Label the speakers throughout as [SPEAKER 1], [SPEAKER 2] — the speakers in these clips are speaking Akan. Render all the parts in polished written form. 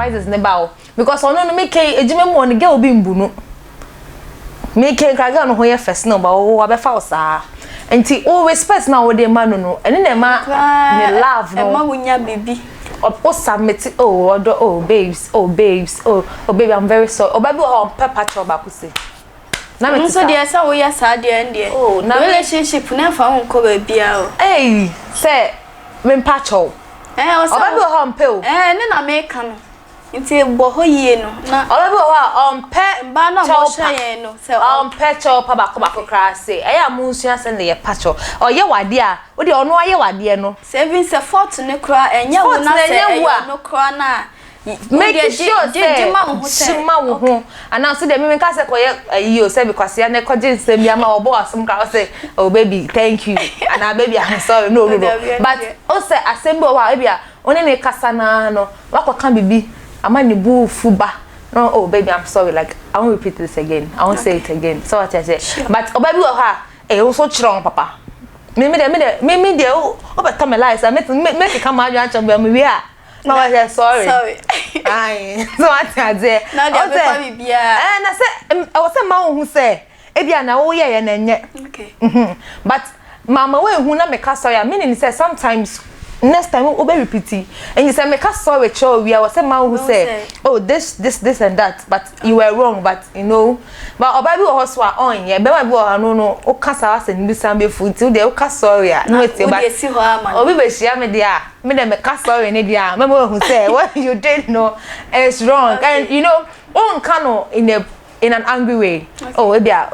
[SPEAKER 1] surprises never because ono no make ejime mu on girl bi mbu no make kraga no ho ye first no ba wo abefa wo saa enti o respect na wo de ma no ene na ma ne love no
[SPEAKER 2] e ma wonya baby
[SPEAKER 1] o submit oh babes oh baby I'm very sorry oh baby on pepper choba ku say na me
[SPEAKER 2] so dey say wo ya saa dey ndie
[SPEAKER 1] oh na
[SPEAKER 2] relationship na fa won ko ba bia o
[SPEAKER 1] say me pacho
[SPEAKER 2] o say
[SPEAKER 1] baby on pe o
[SPEAKER 2] ne na me ka no nti bo ho yie no na
[SPEAKER 1] baby on pe
[SPEAKER 2] ba na mo hye no say
[SPEAKER 1] on pe chopa ba ko kra say eya mu nsu ase ne ye pacho o ye wade a wo de ono aye wade no
[SPEAKER 2] saving se fort ne kra enya wo na say no kra na
[SPEAKER 1] make sure shima wo ho ana so de me ka say koye ayi o say because ya ne koje nsem ya ma obo asem ka say oh baby thank you and baby I'm sorry no but o say asem bo wa bia oni ne kasa na no wakoka bibi amani bu fuba no oh baby I'm sorry like I won't repeat this again I won't say it again so what I say but oh baby wo ha o so chiro papa me de o better me lies I make come out and chamber me wia no I say sorry ai so what I say
[SPEAKER 2] na dey be bia
[SPEAKER 1] na say I was say ma wo hu say e bia na wo ye na nye
[SPEAKER 2] okay
[SPEAKER 1] but mama we hu na me ka sorry I mean say sometimes next time we be repeat and you say make us sorry cho we was say man who say oh this and that but you were wrong but you know but obabi wo so on ye be ma bi wo no o kasa ase ni bisa be futi de o ka sorry no eti but obi be shia me dia me de make us sorry ni dia me who say what you did no it's wrong and you know on kano in an angry way oh e bia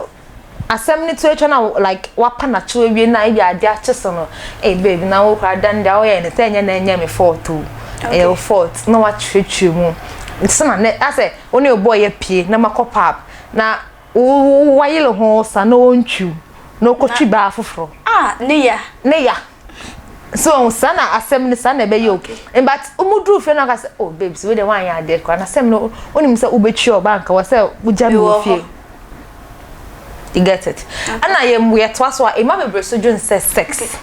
[SPEAKER 1] asem ni to etwa na like wapa na cho ewie na ibi ade acheso no baby na wo kwa dan da wo ye ne tanya na nya me fault o fault na wa twetwe mu nsema na ase woni obo ye pie na makopap na wa yele ho sa na ontwu na okotwi ba afoforo ne ya so sana asem ni sana be yo but umudru fe na ka say oh babes we dey wan ya ade kwa na asem no onim say ubetwi oba nka wa say uja me fie. You get it. Okay. And I am we twice what imam Bresojon says sex. Okay.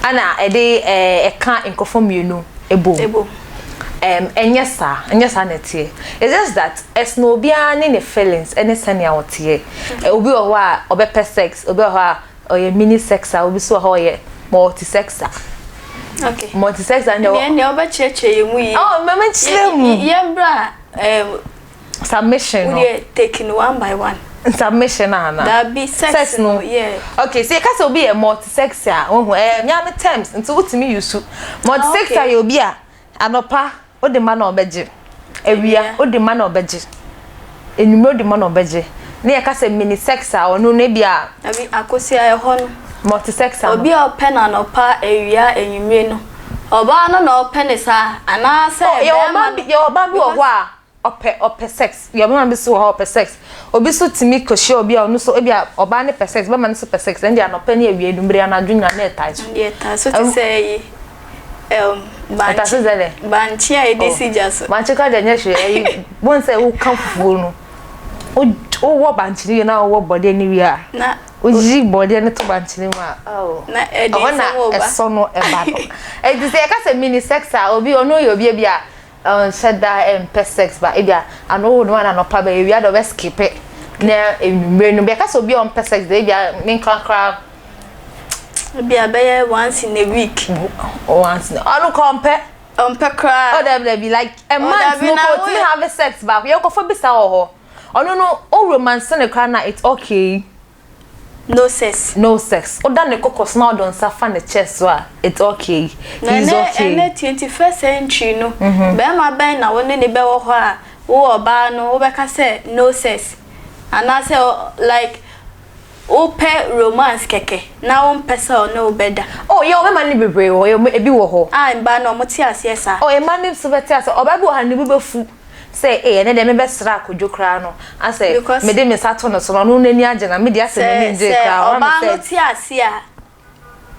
[SPEAKER 1] Ana e dey can inconform you know ebo. And yes sir netie. It's just that it's no bia ni feelings any senia what here. Obi o wa obepe sex, obi o wa or mini sex obi so ho ye multi sex.
[SPEAKER 2] Okay.
[SPEAKER 1] Multi sex and you
[SPEAKER 2] dey oba cheche yemu yi.
[SPEAKER 1] Oh, mama chile mu.
[SPEAKER 2] Yembra
[SPEAKER 1] submission
[SPEAKER 2] we taking one by one
[SPEAKER 1] submission na
[SPEAKER 2] that be sex no yeah
[SPEAKER 1] okay see ka so be a multi sex a nya me terms nti wotimi use multi sex a you be a anopa o de ma na obeje ewia o de ma na obeje enumro o de ma na obeje na ka say mini sex a onu na bia
[SPEAKER 2] abi akosi a ho no
[SPEAKER 1] multi sex a
[SPEAKER 2] obi o pen na anopa ewia enumre no oba no na o pen sa ana say
[SPEAKER 1] yo ba bi o ho a ope sex your man be so ope sex obi so timi koshi obi a onu so obi a oba ne per sex ba man so per sex and dia no pe ne awie numbre anadwunwa na etai so
[SPEAKER 2] yeah so to say banchi a edisi jaso
[SPEAKER 1] banchi ka de nya hwe won say wo kan fufu no o wo banchi ni na wo body ni wi a na o ji body ni to banchi ni ma
[SPEAKER 2] na edisi wo ba
[SPEAKER 1] eso no e ba no e di say ka say mini sex a obi ono ye obi bia said that per sex but ebia ano no na no pa ba ewia do be skip it na enumre no be ka so bi on per sex dey ebia min kra
[SPEAKER 2] ebia be once in a week
[SPEAKER 1] once anu compare
[SPEAKER 2] on per cry
[SPEAKER 1] oh there be like a month no go to have sex but we go for bisa ho ono no o romance na cry na it's okay
[SPEAKER 2] no sex
[SPEAKER 1] oda ne kokos na odon safa ne chest so it's okay he's okay
[SPEAKER 2] na 21st century no be ma ben na woni ne be wo ho a wo oba no wo be ka say no sex and I say like open romance keke na won pesa no beda
[SPEAKER 1] oh ye o be ma ni bebre wo ye ebi wo ho
[SPEAKER 2] mba na mo ti ase sa
[SPEAKER 1] oh e ma ni so beti ase oba bi wo ha ni bi befu say ne de me be sra kodwo kra no I say me de me sato no so no nani age na me de ase me nje kra
[SPEAKER 2] o ma no ti ase a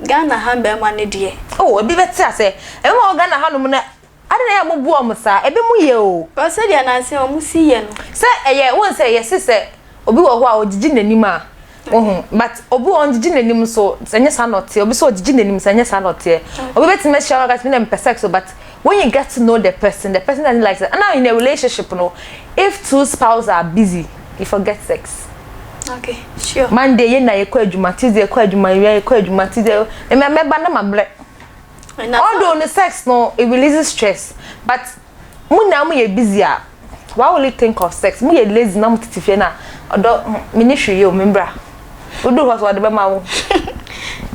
[SPEAKER 2] Ghana ha be ma ne de
[SPEAKER 1] oh ebi beti ase e ma Ghana ha no mu na ade na ya mo bu o mo sa ebe mu ye o
[SPEAKER 2] ko se de na se o mu si ye no
[SPEAKER 1] say ye won say yes say obi wo ho a ogigi nanim a but obi on gigi nanim so enye sa not obi so ogigi nanim so enye sa not obi beti me share gas me na sex but when you get to know the person doesn't like it. And now in a relationship, you know, if two spouses are busy, you forget sex.
[SPEAKER 2] Okay, sure.
[SPEAKER 1] Monday, you know, you call Tuesday, you call Tuesday, and my member, although the sex, no, it releases stress. But when now we are busy, why will you think of sex? Me a lazy, now to Tifena, or ministry, you remember? We do what the Bama.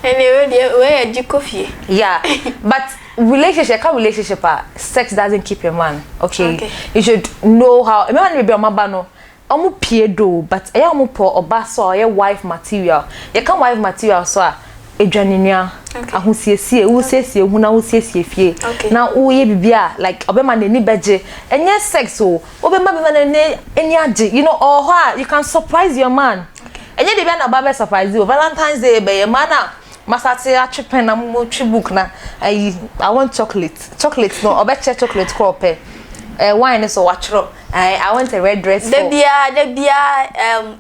[SPEAKER 2] Anyway, where you coffee?
[SPEAKER 1] Yeah, but relationship, sex doesn't keep a man. Okay, you should know how. I mean, maybe my bano. Omu piedo, but I am po obaso or wife material. You can wife material so edwaninia ahusiesie wo siesie hu na wo siesie fie na wo ye bibia like obema na ni beje enye sex o obema be na eni age you know or how you can surprise your man enye de bia na ba be surprise you Valentine's Day be your man na masate atwepen na mo book na I want chocolate no obeche chocolate crop wine so watchro I want a red dress for
[SPEAKER 2] the bia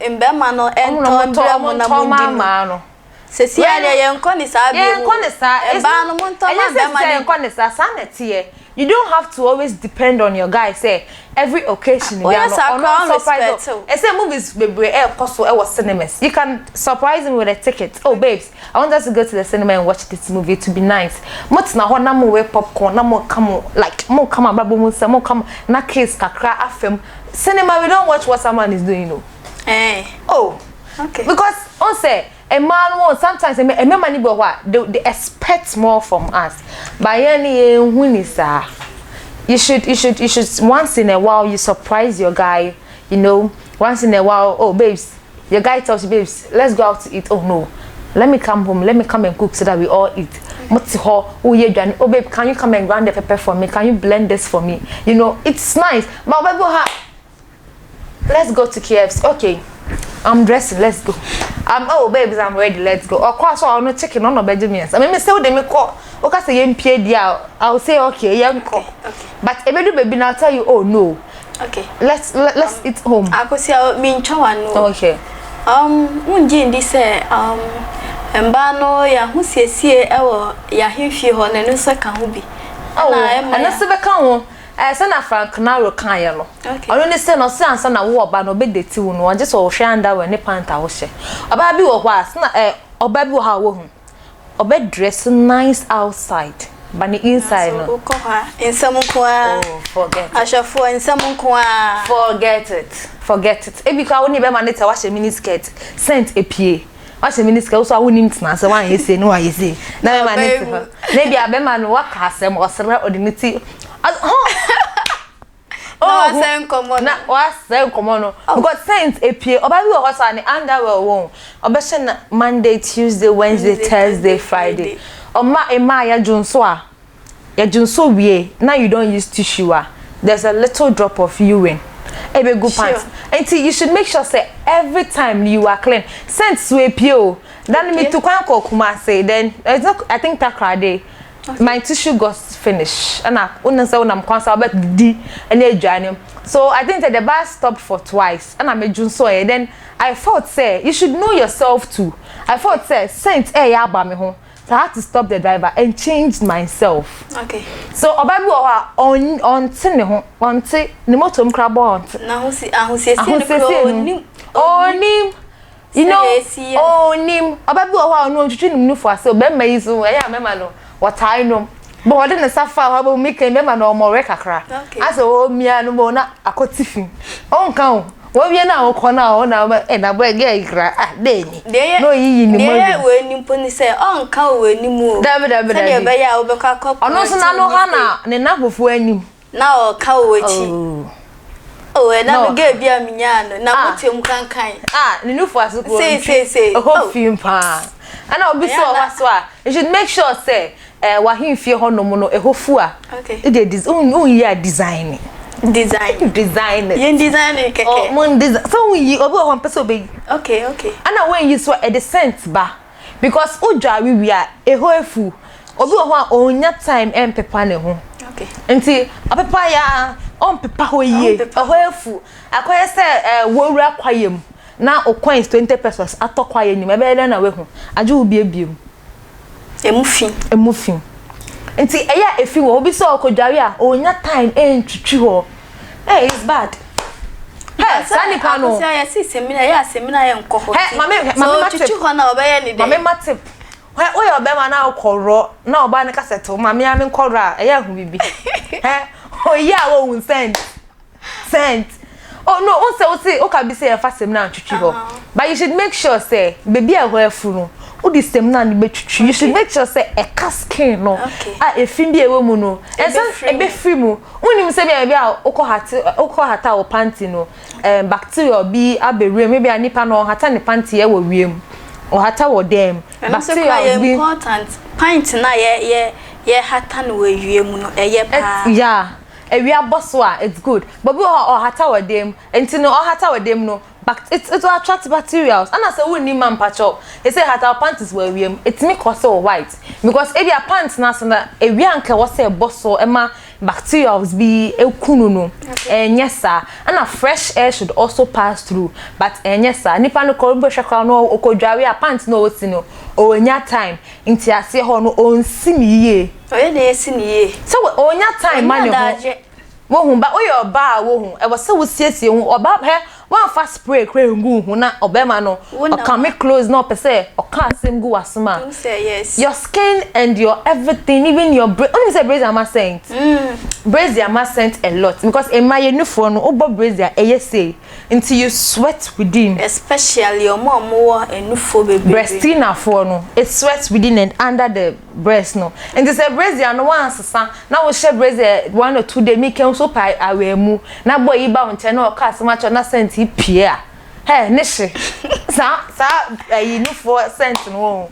[SPEAKER 2] embema no ento no Sesi ale yenko ni sa bi mu. Ba no monto ma be ma
[SPEAKER 1] yenko ni sa sanete. You don't have to always depend on your guy say every occasion
[SPEAKER 2] you are not surprise.
[SPEAKER 1] Say movies bebre koso e was cinemas. You can surprise him with a ticket. Oh babes, I want us to go to the cinema and watch this movie to be nice. Mot na ho na mo we popcorn na mo come like mo come ababo mo say mo come na case kakra afem. Cinema we don't watch what someone is doing no. Oh. Okay. Because on say a man won't sometimes a man they expect more from us. By any you should once in a while you surprise your guy, you know, once in a while, oh babes, your guy tells you, babes, let's go out to eat. Oh no, let me come home, let me come and cook so that we all eat. Oh babe, can you come and grind the pepper for me? Can you blend this for me? You know, it's nice. But let's go to KFC. Okay. I'm dressing, let's go. Oh babes, I'm ready, let's go. Of course, I'll not chicken on no Benjamins. I mean, say they me call. Okay, say you I'll say okay, yeah, okay. But every baby now tell you, oh no.
[SPEAKER 2] Okay.
[SPEAKER 1] Let's eat home.
[SPEAKER 2] I could see me chawan.
[SPEAKER 1] Okay.
[SPEAKER 2] Unji ndi say mbano ya husiesie ewo ya himfi ho na no so ka ho bi.
[SPEAKER 1] Oh, and no se be ka ho. Sana Frank na ro kan ye no. Ono ne se no se ansa na wo oba no be deti wo no, just wo hwe anda we ne panta wo hye. Oba bi wo ho a sana oba bi wo ha wo hu. Oba dress nice outside, but the inside no.
[SPEAKER 2] Ko ha ensam ko a.
[SPEAKER 1] Oh, forget.
[SPEAKER 2] Ashafo ensam ko a.
[SPEAKER 1] Forget it. E bi ka wo ni be ma ne ta wa hye mini skirt, scent epie. Wa hye mini skirt so a wo nim tena se wan yesi no wa yesi. Na be ma ne te ho. Na bi abema no wa ka asem osere odiniti.
[SPEAKER 2] Oh, say common.
[SPEAKER 1] Na was say common. Because saints appear. Oba bi wo so ani underwear won. Obeshe na Monday, Tuesday, Wednesday, Thursday, Friday. Ema ya junso a. Ya junso wie. Now you don't use tissue. There's a little drop of urine. Ebe good pants. And you should make sure say every time you are clean. Saints we appear. Then me to kwan ko kuma say then I think that day. My tissue got finished and I am constantly D and a so I think that the bus stopped for twice and I made June so then I thought say you should know yourself too. I thought say Saint me home. So I had to stop the driver and change myself.
[SPEAKER 2] Okay.
[SPEAKER 1] So obabi on tene ho on te ne motom krabo on.
[SPEAKER 2] Na ahusiesie
[SPEAKER 1] onim you know onim obabi on twitwi nim nufu ase obemma yi so eya mema no what I know. But what didn't suffer how make a member no more recacra. As a old mea no more not a cotifin. On count. What we are now corner on our and a boy gay cry at Danny. No, ye in the morning when you put say on count when you move. David, I know Hannah and enough of when you now cow witchy. Oh, and I gave you a minion. Now what you can kind. Ah, the new for us say, a whole film pa. And I'll be so that's why you should make sure say wa him fie ho no mo no ehofua
[SPEAKER 2] okay
[SPEAKER 1] it is yeah design
[SPEAKER 2] yen design keke
[SPEAKER 1] oh mon design so we obi ho person be
[SPEAKER 2] okay
[SPEAKER 1] and when you so at the sense ba because udwa we are ehoefu obi ho onya time empepa ne ho
[SPEAKER 2] okay
[SPEAKER 1] enti apepa ya on pepa ho yie ehoefu akoye se wowura kwayem na o coins 20 pesos atokwa ye nim ebe na we hu age wo biebiem emufin nti eya efi wo obi so okodware a onya time entwitwi ho it's bad. Hey, sani pano.
[SPEAKER 2] Say ya si seminar ya seminar ya nkoho.
[SPEAKER 1] Hey, mama
[SPEAKER 2] twitwi ho na obeye ni de.
[SPEAKER 1] Mama matip. Wo ye obe ma na okoro na oba ne kaseto mama ya me nkoro a eya hu bibi. Yeah, oh, sent. Oh no, o can be say a fast seminar twitwi. But you should make sure say baby a ho afunu. O di seminar ni betwitwi. You should make sure say a casking no. A efin bi ewe mu no. E be free mu. Unim say be a okọ hata o panty no. Bacteria bi abere maybe anipa no hata ne panty e wo wiem. O hata wo dem.
[SPEAKER 2] Bacteria is important. Pint na ye hata no we wiem no. Eye pa.
[SPEAKER 1] Yeah. Ewia boso a it's good but we or hata with them enti no or hata with them no but it will attract bacteria and as we need man patch up they say hata pants were wiem it make us so white because if your pants na so na ewia anka was say boso ema bacteria be ekunu no enyesa and a fresh air should also pass through but enyesa nipa no ko be hwekwa no okodware a pants no osi no onya time nti ase ho no onsi miye
[SPEAKER 2] oye na esi niye
[SPEAKER 1] so onya time man wo hu ba oyo ba wo hu e wo se wo siesie hu oba he one fast spray kra ngu hu na obema no o can make clothes no per se o can sim gu asma
[SPEAKER 2] yes
[SPEAKER 1] your skin and your everything even your only say brazier ma scent brazier ma scent a lot because in my uniform no obo brazier say until you sweat within
[SPEAKER 2] especially your mom enufo baby
[SPEAKER 1] breastina for no it sweats within and under the breast no and this brazier no one sesa na wo share brazier 1 or 2 day make so pa awemu na boy ba wonche na o ka asma cho na scent pie a he ne hye sa enufo scent no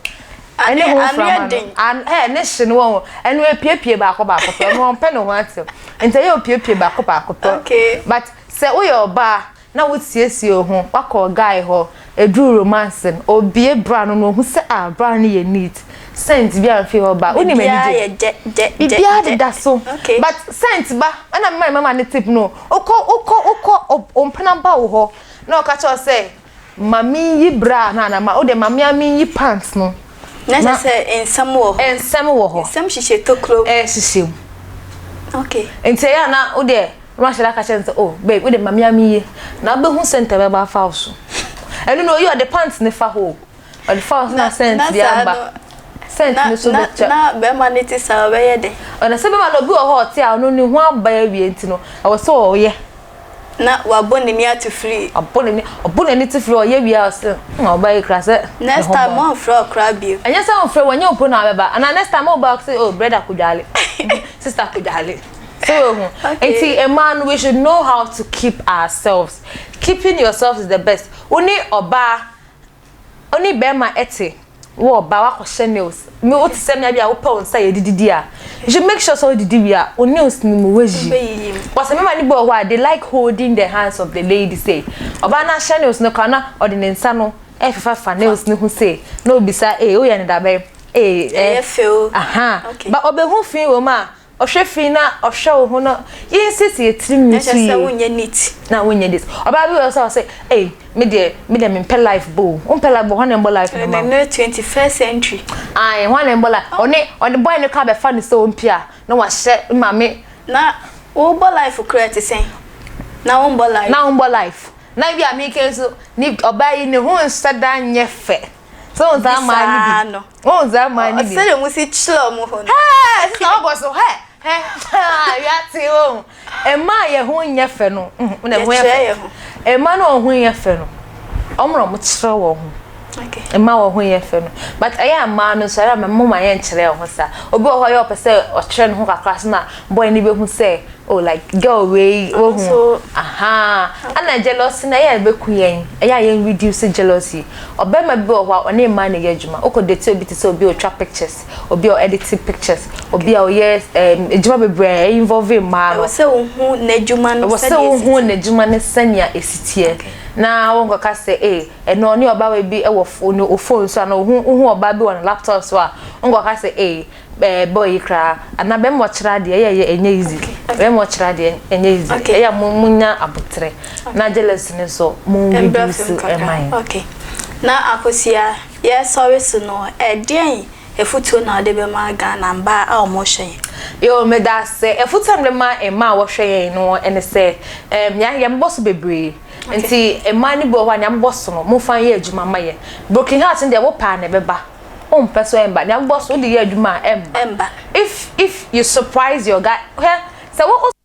[SPEAKER 1] ane ho from and ne hye no ene we pie ba ko no pe no ho atem ente ye pie ba ko
[SPEAKER 2] okay
[SPEAKER 1] but say we your ba na wo siesie ho wakọ guy ho edru romance obie bra no hu se bra no ye neat scent bi an fi ho ba oni mani de da so but scent ba ana mama ne tip no okọ ompena ba wo ho na o ka cho say mami yi bra na ma o de mami ami yi pants no
[SPEAKER 2] na say ensam wo ho ensam hihye tokro
[SPEAKER 1] hihye
[SPEAKER 2] okay
[SPEAKER 1] ente ya na o de Rashida ka say oh babe we de mami ami na be hu center be ba fa so enu no you are the pants ne fa ho or the fa na scent bi amba scent ne so be
[SPEAKER 2] na be maniti sa be ye de
[SPEAKER 1] ona se be ma no bi o hot ya no ni hu aba ya wie enti no I was so ye
[SPEAKER 2] na waboni ni atu free
[SPEAKER 1] aboni ni to free o ye wi a se na oba ye kra se
[SPEAKER 2] next time on free kra bi
[SPEAKER 1] anya se on free wanya opo na beba and next time o ba say oh brother kudale sister kudale. So, okay. A man, we should know how to keep ourselves. Keeping yourself is the best. Only bema ete. Wo ba wa kwhye nails. Me o ti sem ya bia wo pa on say dididi a. You should make sure so dididi we are on nails ni mo waji. Because me mani bo wa they like holding the hands of the lady say. Oba na hye nails no kana or the nsa no e fa nails ni hu say. No bi sa o ye ne da be.
[SPEAKER 2] Feel.
[SPEAKER 1] Okay. But obe hu fin wo ma ohwe na ohwe ho no yinsisi etrim ni
[SPEAKER 2] say wonye neat
[SPEAKER 1] na wonye this oba bi we say me de me pe life bo on pe life bo one embo life
[SPEAKER 2] no the 21st century
[SPEAKER 1] one embo life on the boy ne ka be fa ni so mpia na wa hye mame
[SPEAKER 2] na wo bo life create sen na wo bo
[SPEAKER 1] life na bi amike so ni oba yi ne ho nsada nye fe so za ma ni bi o za ma ni bi
[SPEAKER 2] o se le mu si chlo mu ho
[SPEAKER 1] na bo so ya ti o ma ye ho nye fe no na ho ye fe ma no ho ye fe no omro mo kire wo ho okay ma wo ho ye fe no but aya ma no so ya mama ye nkire ho sa obi ho ye opese o kire no ho kakra na boy ni be hu say oh like go away wo hu ana jealousy na ye be ku yen aya ye reduce jealousy obema bi o hwa oni ma na ye adwuma okodete obi te say obi o twa pictures obi o edit pictures obi o yes adwuma bebre involve ma no
[SPEAKER 2] say wo hu na adwuma no
[SPEAKER 1] say wo hu na adwuma ne sanya esitie na won ka say eno oni oba we bi e wo phone so na hu oba bi on laptop so a won ka say boy kra ana be mo kira de ye enye easy be mo kira de enye easy ya munya abutre na jealousy ne so mu reduce
[SPEAKER 2] okay na akosia ye sorry so no den efutuo na de be ma Ghana mba a omo
[SPEAKER 1] yo me da say efutuo de ma ema wo hwe no ene say ya mboso bebre nti ema ni bo hwa nya mboso no mo fan ye adwuma maye broken heart nde wo pa na beba o mpeso emba nya mboso de ye adwuma emba
[SPEAKER 2] emba
[SPEAKER 1] if you surprise your guy say what